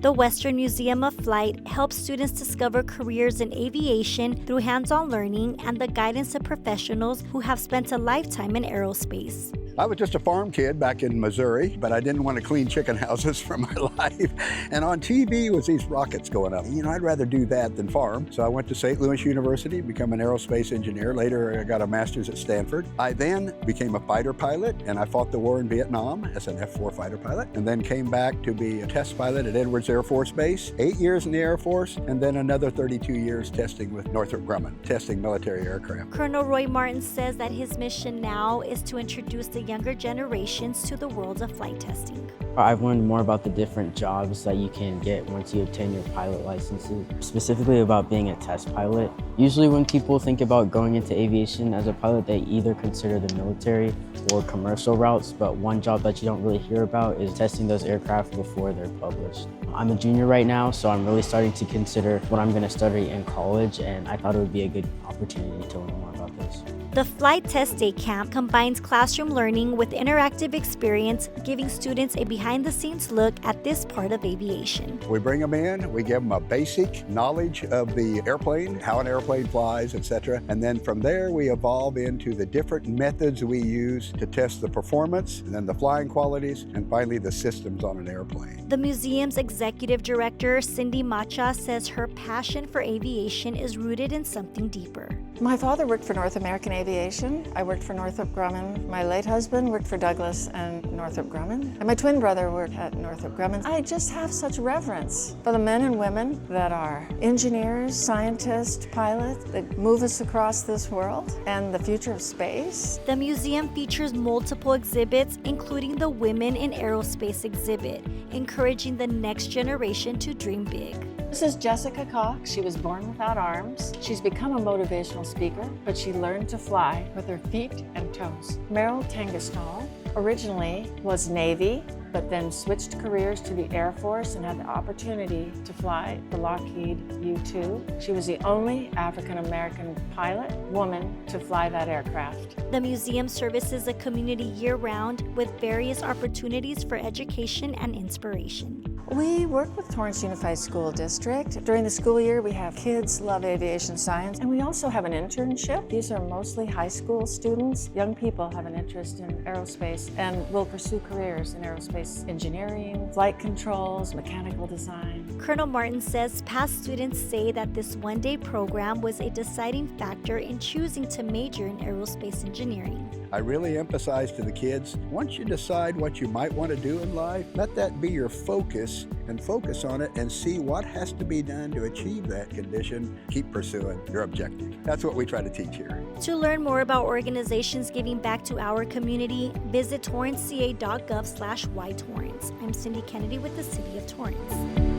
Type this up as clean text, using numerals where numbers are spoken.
The Western Museum of Flight helps students discover careers in aviation through hands-on learning and the guidance of professionals who have spent a lifetime in aerospace. I was just a farm kid back in Missouri, but I didn't want to clean chicken houses for my life. And on TV was these rockets going up. I'd rather do that than farm. So I went to St. Louis University, become an aerospace engineer. Later, I got a master's at Stanford. I then became a fighter pilot, and I fought the war in Vietnam as an F-4 fighter pilot, and then came back to be a test pilot at Edwards Air Force Base, 8 years in the Air Force, and then another 32 years testing with Northrop Grumman, testing military aircraft. Colonel Roy Martin says that his mission now is to introduce the younger generations to the world of flight testing. I've learned more about the different jobs that you can get once you obtain your pilot licenses, specifically about being a test pilot. Usually when people think about going into aviation as a pilot, they either consider the military or commercial routes, but one job that you don't really hear about is testing those aircraft before they're published. I'm a junior right now, so I'm really starting to consider what I'm going to study in college, and I thought it would be a good opportunity to learn more about this. The Flight Test Day Camp combines classroom learning with interactive experience, giving students a behind-the-scenes look at this part of aviation. We bring them in, we give them a basic knowledge of the airplane, how an airplane flies, etc. And then from there, we evolve into the different methods we use to test the performance, and then the flying qualities, and finally the systems on an airplane. The museum's executive director, Cindy Macha, says her passion for aviation is rooted in something deeper. My father worked for North American Aviation. I worked for Northrop Grumman. My late husband worked for Douglas and Northrop Grumman. And my twin brother worked at Northrop Grumman. I just have such reverence for the men and women that are engineers, scientists, pilots that move us across this world and the future of space. The museum features multiple exhibits, including the Women in Aerospace exhibit, encouraging the next generation to dream big. This is Jessica Cox. She was born without arms. She's become a motivational speaker, but she learned to fly with her feet and toes. Meryl Tangestal originally was Navy, but then switched careers to the Air Force and had the opportunity to fly the Lockheed U-2. She was the only African-American pilot, woman, to fly that aircraft. The museum services the community year-round with various opportunities for education and inspiration. We work with Torrance Unified School District. During the school year, we have Kids Love Aviation Science, and we also have an internship. These are mostly high school students. Young people have an interest in aerospace and will pursue careers in aerospace engineering, flight controls, mechanical design. Colonel Martin says past students say that this one-day program was a deciding factor in choosing to major in aerospace engineering. I really emphasize to the kids, once you decide what you might want to do in life, let that be your focus and focus on it and see what has to be done to achieve that condition. Keep pursuing your objective. That's what we try to teach here. To learn more about organizations giving back to our community, visit torranceca.gov/ytorrance. I'm Cindy Kennedy with the City of Torrance.